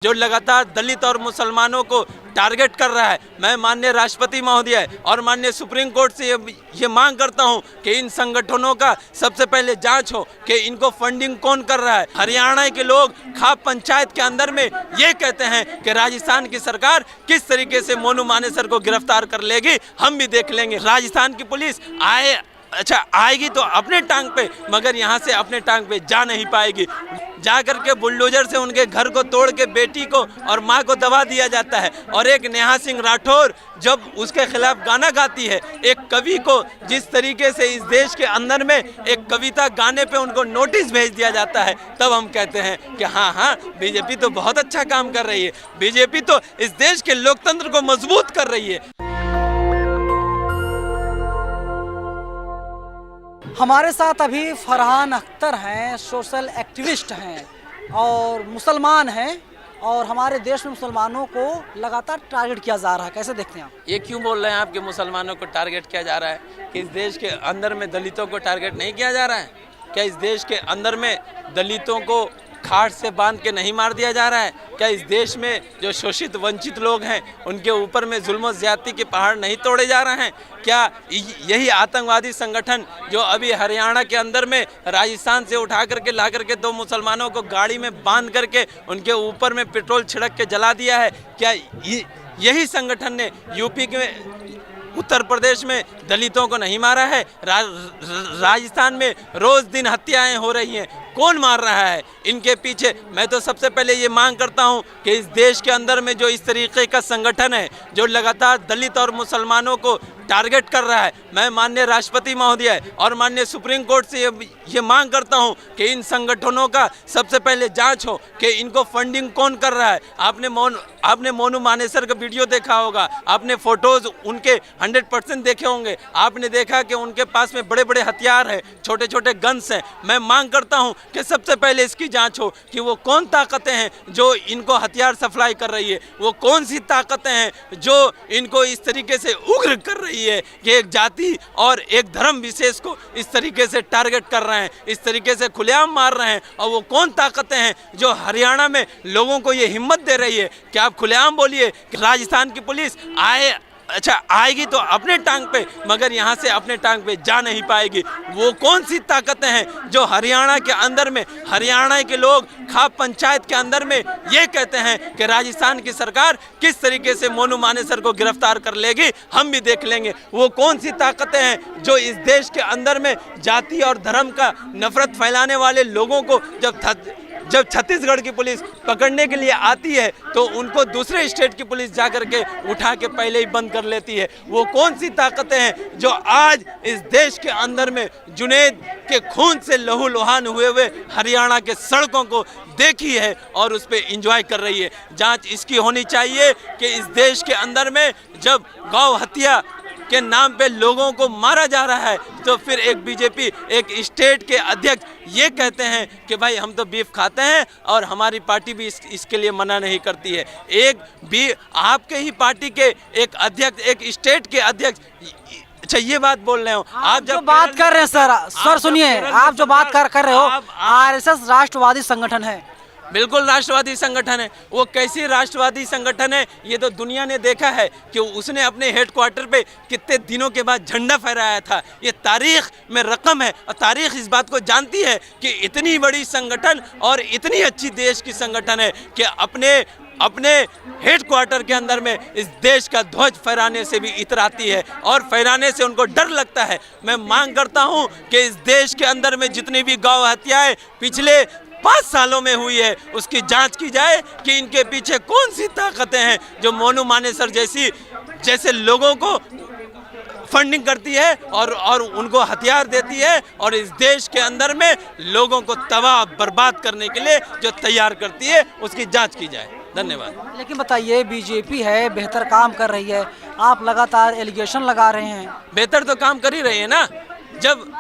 जो लगातार दलित और मुसलमानों को टारगेट कर रहा है। मैं माननीय राष्ट्रपति महोदय और माननीय सुप्रीम कोर्ट से ये मांग करता हूं कि इन संगठनों का सबसे पहले जांच हो कि इनको फंडिंग कौन कर रहा है। हरियाणा के लोग खाप पंचायत के अंदर में ये कहते हैं कि राजस्थान की सरकार किस तरीके से मोनू मानेसर को गिरफ्तार कर लेगी, हम भी देख लेंगे। राजस्थान की पुलिस आएगी तो अपने टांग पे, मगर यहाँ से अपने टांग पे जा नहीं पाएगी। जा करके बुलडोजर से उनके घर को तोड़ के बेटी को और माँ को दबा दिया जाता है। और एक नेहा सिंह राठौर जब उसके खिलाफ गाना गाती है, एक कवि को जिस तरीके से इस देश के अंदर में एक कविता गाने पे उनको नोटिस भेज दिया जाता है, तब हम कहते हैं कि हाँ बीजेपी तो बहुत अच्छा काम कर रही है। बीजेपी तो इस देश के लोकतंत्र को मजबूत कर रही है। हमारे साथ अभी फरहान अख्तर हैं, सोशल एक्टिविस्ट हैं और मुसलमान हैं, और हमारे देश में मुसलमानों को लगातार टारगेट किया जा रहा है। कैसे देखते हैं आप? ये क्यों बोल रहे हैं आप कि मुसलमानों को टारगेट किया जा रहा है? कि इस देश के अंदर में दलितों को टारगेट नहीं किया जा रहा है? क्या इस देश के अंदर में दलितों को खाट से बांध के नहीं मार दिया जा रहा है? क्या इस देश में जो शोषित वंचित लोग हैं उनके ऊपर में जुल्म ज्यादती के पहाड़ नहीं तोड़े जा रहे हैं? क्या यही आतंकवादी संगठन जो अभी हरियाणा के अंदर में राजस्थान से उठा करके ला करके 2 मुसलमानों को गाड़ी में बांध करके उनके ऊपर में पेट्रोल छिड़क के जला दिया है, क्या यही संगठन ने यूपी के उत्तर प्रदेश में दलितों को नहीं मारा है? राजस्थान में रोज दिन हत्याएं हो रही हैं, कौन मार रहा है? इनके पीछे मैं तो सबसे पहले ये मांग करता हूं कि इस देश के अंदर में जो इस तरीके का संगठन है जो लगातार दलित और मुसलमानों को टारगेट कर रहा है, मैं माननीय राष्ट्रपति महोदय और माननीय सुप्रीम कोर्ट से ये मांग करता हूं कि इन संगठनों का सबसे पहले जांच हो कि इनको फंडिंग कौन कर रहा है। आपने मोनू मानेसर का वीडियो देखा होगा, आपने फोटोज उनके 100% देखे होंगे, आपने देखा कि उनके पास में बड़े बड़े हथियार हैं, छोटे छोटे गन्स हैं। मैं मांग करता हूं कि सबसे पहले इसकी जांच हो कि वो कौन ताकतें हैं जो इनको हथियार सप्लाई कर रही है, वो कौन सी ताकतें हैं जो इनको इस तरीके से उग्र कर रही है कि एक जाति और एक धर्म विशेष को इस तरीके से टारगेट कर रहे हैं, इस तरीके से खुलेआम मार रहे हैं। और वो कौन ताकतें हैं जो हरियाणा में लोगों को ये हिम्मत दे रही है कि आप खुलेआम बोलिए कि राजस्थान की पुलिस आएगी तो अपने टांग पे, मगर यहाँ से अपने टांग पे जा नहीं पाएगी। वो कौन सी ताकतें हैं जो हरियाणा के अंदर में, हरियाणा के लोग खाप पंचायत के अंदर में ये कहते हैं कि राजस्थान की सरकार किस तरीके से मोनू मानेसर को गिरफ्तार कर लेगी, हम भी देख लेंगे। वो कौन सी ताकतें हैं जो इस देश के अंदर में जाति और धर्म का नफरत फैलाने वाले लोगों को जब छत्तीसगढ़ की पुलिस पकड़ने के लिए आती है तो उनको दूसरे स्टेट की पुलिस जाकर के उठा के पहले ही बंद कर लेती है। वो कौन सी ताकतें हैं जो आज इस देश के अंदर में जुनैद के खून से लहूलुहान हुए हरियाणा के सड़कों को देखी है और उस पर इंजॉय कर रही है। जांच इसकी होनी चाहिए कि इस देश के अंदर में जब गौ हत्या के नाम पे लोगों को मारा जा रहा है तो फिर एक बीजेपी, एक स्टेट के अध्यक्ष ये कहते हैं कि भाई हम तो बीफ खाते हैं और हमारी पार्टी भी इसके लिए मना नहीं करती है। आपके ही पार्टी के एक अध्यक्ष, एक स्टेट के अध्यक्ष, अच्छा ये बात बोल रहे हो आप जो बात कर रहे हैं सर सुनिए, आप जो बात कर रहे हो आरएसएस राष्ट्रवादी संगठन है। बिल्कुल राष्ट्रवादी संगठन है। वो कैसी राष्ट्रवादी संगठन है ये तो दुनिया ने देखा है कि उसने अपने हेडक्वार्टर पे कितने दिनों के बाद झंडा फहराया था। ये तारीख में रकम है और तारीख इस बात को जानती है कि इतनी बड़ी संगठन और इतनी अच्छी देश की संगठन है कि अपने हेडक्वार्टर के अंदर में इस देश का ध्वज फहराने से भी इतराती है और फहराने से उनको डर लगता है। मैं मांग करता हूं कि इस देश के अंदर में जितनी भी गौ हत्याएं पिछले 5 सालों में हुई है उसकी जांच की जाए कि इनके पीछे कौन सी ताकतें हैं जो मोनू मानेसर जैसे लोगों को फंडिंग करती है और उनको हथियार देती है और इस देश के अंदर में लोगों को तबाह बर्बाद करने के लिए जो तैयार करती है उसकी जांच की जाए। धन्यवाद। लेकिन बताइए, बीजेपी है, बेहतर काम कर रही है, आप लगातार एलिगेशन लगा रहे हैं। बेहतर तो काम कर ही रही है ना। जब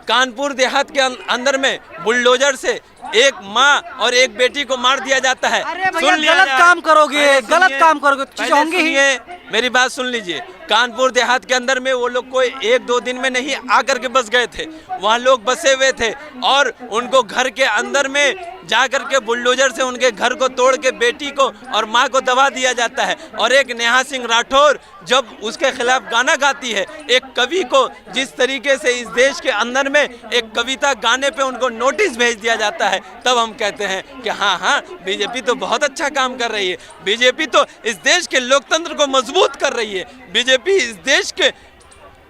कानपुर देहात के अंदर में बुलडोजर से एक माँ और एक बेटी को मार दिया जाता है। अरे भैया सुन लिया गलत जाए। काम करोगे, पहले गलत सुनिए, काम करोगे तो चीजें पहले होंगी ही। सुनिए, मेरी बात सुन लीजिए। कानपुर देहात के अंदर में वो लोग कोई 1-2 दिन में नहीं आकर के बस गए थे, वहाँ लोग बसे हुए थे और उनको घर के अंदर में जाकर के बुलडोजर से उनके घर को तोड़ के बेटी को और माँ को दबा दिया जाता है। और एक नेहा सिंह राठौर जब उसके खिलाफ गाना गाती है, एक कवि को जिस तरीके से इस देश के अंदर में एक कविता गाने पे उनको नोटिस भेज दिया जाता है, तब हम कहते हैं कि हाँ बीजेपी तो बहुत अच्छा काम कर रही है। बीजेपी तो इस देश के लोकतंत्र को मजबूत कर रही है। बीजेपी इस देश के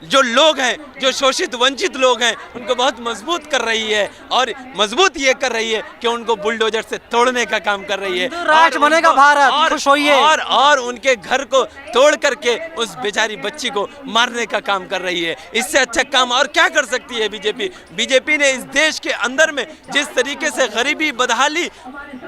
जो लोग हैं, जो शोषित वंचित लोग हैं, उनको बहुत मजबूत कर रही है और मजबूत ये कर रही है कि उनको बुलडोजर से तोड़ने का काम कर रही है। राष्ट्र बनेगा भारत, खुश होइए। और उनके घर को तोड़ करके उस बेचारी बच्ची को मारने का काम कर रही है। इससे अच्छा काम और क्या कर सकती है बीजेपी? बीजेपी ने इस देश के अंदर में जिस तरीके से गरीबी, बदहाली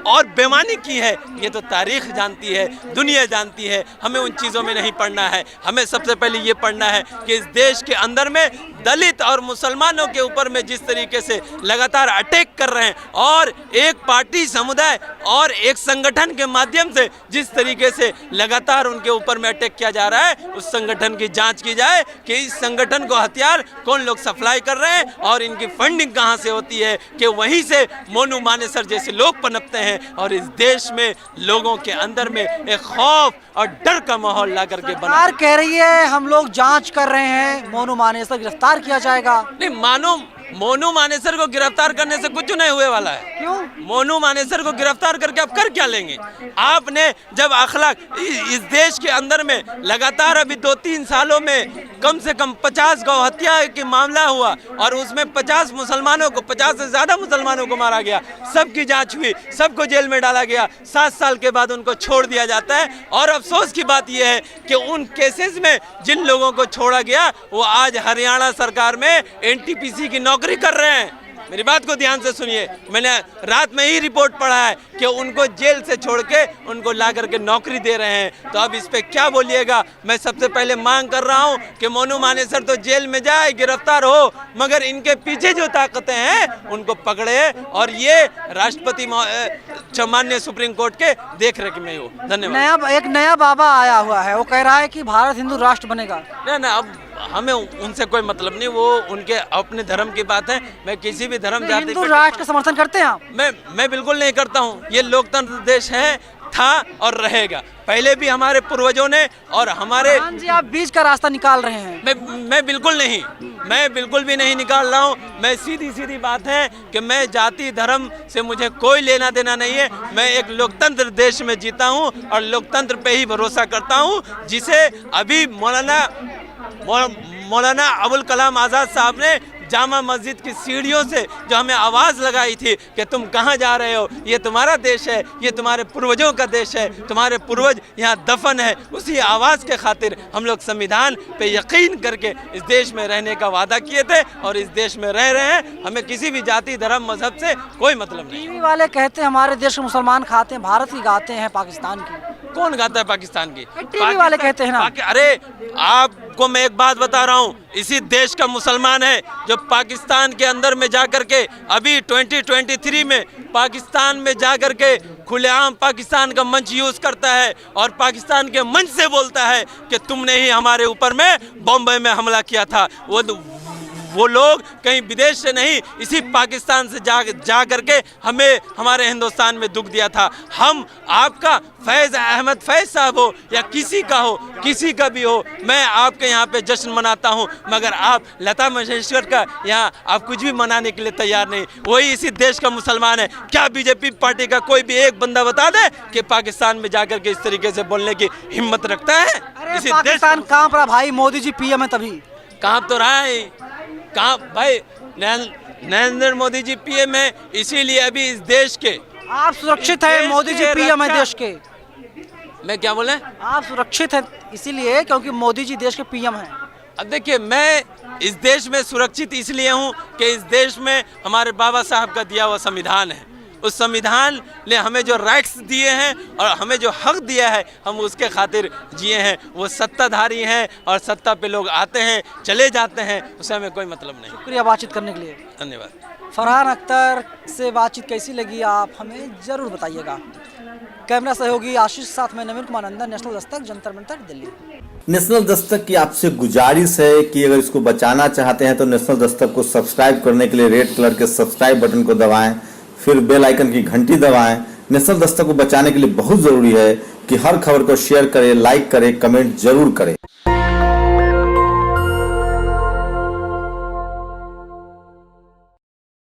और बेईमानी की है, ये तो तारीख जानती है, दुनिया जानती है। हमें उन चीज़ों में नहीं पढ़ना है। हमें सबसे पहले ये पढ़ना है कि इस देश के अंदर में दलित और मुसलमानों के ऊपर में जिस तरीके से लगातार अटैक कर रहे हैं और एक पार्टी, समुदाय और एक संगठन के माध्यम से जिस तरीके से लगातार उनके ऊपर में अटैक किया जा रहा है, उस संगठन की जांच की जाए कि इस संगठन को हथियार कौन लोग सप्लाई कर रहे हैं और इनकी फंडिंग कहां से होती है, कि वहीं से मोनू मानेसर जैसे लोग पनपते हैं और इस देश में लोगों के अंदर में एक खौफ और डर का माहौल ला करके बना। सरकार कह रही है हम लोग जांच कर रहे हैं, मोनू मानेसर गिरफ्तार किया जाएगा। नहीं, मोनू मानेसर को गिरफ्तार करने से कुछ नहीं हुए वाला है। क्यों? मोनू मानेसर को गिरफ्तार करके आप कर क्या लेंगे? आपने जब अखलाक इस देश के अंदर में लगातार अभी 2-3 सालों में कम से कम 50 गौ हत्या के मामला हुआ और उसमें 50 मुसलमानों को, 50 से ज्यादा मुसलमानों को मारा गया, सबकी जांच हुई, सबको जेल में डाला गया, 7 साल के बाद उनको छोड़ दिया जाता है। और अफसोस की बात यह है कि उन केसेस में जिन लोगों को छोड़ा गया वो आज हरियाणा सरकार में एनटीपीसी की नौकरी कर रहे हैं। मेरी बात को ध्यान से सुनिए, मैंने रात में ही रिपोर्ट पढ़ा है कि उनको जेल से छोड़ के उनको ला करके नौकरी दे रहे हैं। तो अब इस पे क्या बोलिएगा? मैं सबसे पहले मांग कर रहा हूं कि मोनू मानेसर तो जेल में जाए, गिरफ्तार हो, मगर इनके पीछे जो ताकतें हैं उनको पकड़े और ये राष्ट्रपति माननीय सुप्रीम कोर्ट के देख रेख में हो। धन्यवाद। एक नया बाबा आया हुआ है, वो कह रहा है कि भारत हिंदू राष्ट्र बनेगा। ना अब हमें उनसे कोई मतलब नहीं, वो उनके अपने धर्म की बात है। मैं किसी भी धर्म जाति हिंदू राष्ट्र का समर्थन करते हैं आप? मैं बिल्कुल नहीं करता हूँ। ये लोकतंत्र देश है, था और रहेगा। पहले भी हमारे पूर्वजों ने और हमारे जी आप बीच का रास्ता निकाल रहे हैं। मैं बिल्कुल नहीं, मैं बिल्कुल भी नहीं निकाल रहा हूँ। मैं सीधी बात है कि मैं जाति धर्म से मुझे कोई लेना देना नहीं है। मैं एक लोकतंत्र देश में जीता हूँ और लोकतंत्र पे ही भरोसा करता हूँ, जिसे अभी मौलाना अबुल कलाम आज़ाद साहब ने जामा मस्जिद की सीढ़ियों से जो हमें आवाज़ लगाई थी कि तुम कहाँ जा रहे हो, ये तुम्हारा देश है, ये तुम्हारे पूर्वजों का देश है, तुम्हारे पूर्वज यहाँ दफन है, उसी आवाज़ के खातिर हम लोग संविधान पे यकीन करके इस देश में रहने का वादा किए थे और इस देश में रह रहे हैं। हमें किसी भी जाति धर्म मजहब से कोई मतलब नहीं। टीवी वाले कहते हैं हमारे देश के मुसलमान खाते हैं, भारत की गाते हैं पाकिस्तान की। कौन गाता है पाकिस्तान की? टीवी वाले कहते हैं ना। अरे आपको मैं एक बात बता रहा हूँ, इसी देश का मुसलमान है जो पाकिस्तान के अंदर में जाकर के अभी 2023 में पाकिस्तान में जाकर के खुलेआम पाकिस्तान का मंच यूज करता है और पाकिस्तान के मंच से बोलता है कि तुमने ही हमारे ऊपर में बॉम्बे में हमला किया था। वो लोग कहीं विदेश से नहीं, इसी पाकिस्तान से जा करके हमें हमारे हिंदुस्तान में दुख दिया था। हम आपका फैज़ अहमद फैज़ साहब हो या किसी का हो, किसी का भी हो, मैं आपके यहाँ पे जश्न मनाता हूँ, मगर आप लता मंगेशकर का यहाँ आप कुछ भी मनाने के लिए तैयार नहीं। वही इसी देश का मुसलमान है। क्या बीजेपी पार्टी का कोई भी एक बंदा बता दे कि पाकिस्तान में जाकर के इस तरीके से बोलने की हिम्मत रखता है? इसी पाकिस्तान कांप रहा भाई, मोदी जी पीएम है तभी कांप तो रहा है। कहाँ भाई, नरेंद्र मोदी जी पीएम है, इसीलिए अभी इस देश के आप सुरक्षित हैं। मोदी जी पीएम है देश के। मैं क्या बोले? आप सुरक्षित हैं इसीलिए क्योंकि मोदी जी देश के पीएम हैं। अब देखिए, मैं इस देश में सुरक्षित इसलिए हूँ कि इस देश में हमारे बाबा साहब का दिया हुआ संविधान है। उस संविधान ने हमें जो राइट्स दिए हैं और हमें जो हक दिया है, हम उसके खातिर जिए हैं। वो सत्ताधारी हैं और सत्ता पे लोग आते हैं चले जाते हैं, उससे हमें कोई मतलब नहीं। शुक्रिया बातचीत करने के लिए। धन्यवाद। फरहान अख्तर से बातचीत कैसी लगी आप हमें ज़रूर बताइएगा। कैमरा सहयोगी आशीष साथ में नवीन कुमार नंदन, नेशनल दस्तक, जंतर मंतर, दिल्ली। नेशनल दस्तक की आपसे गुजारिश है कि अगर इसको बचाना चाहते हैं तो नेशनल दस्तक को सब्सक्राइब करने के लिए रेड कलर के सब्सक्राइब बटन को दबाएं, फिर बेल आइकन की घंटी दबाएं। नेशनल दस्तक को बचाने के लिए बहुत जरूरी है कि हर खबर को शेयर करें, लाइक करें, कमेंट जरूर करें।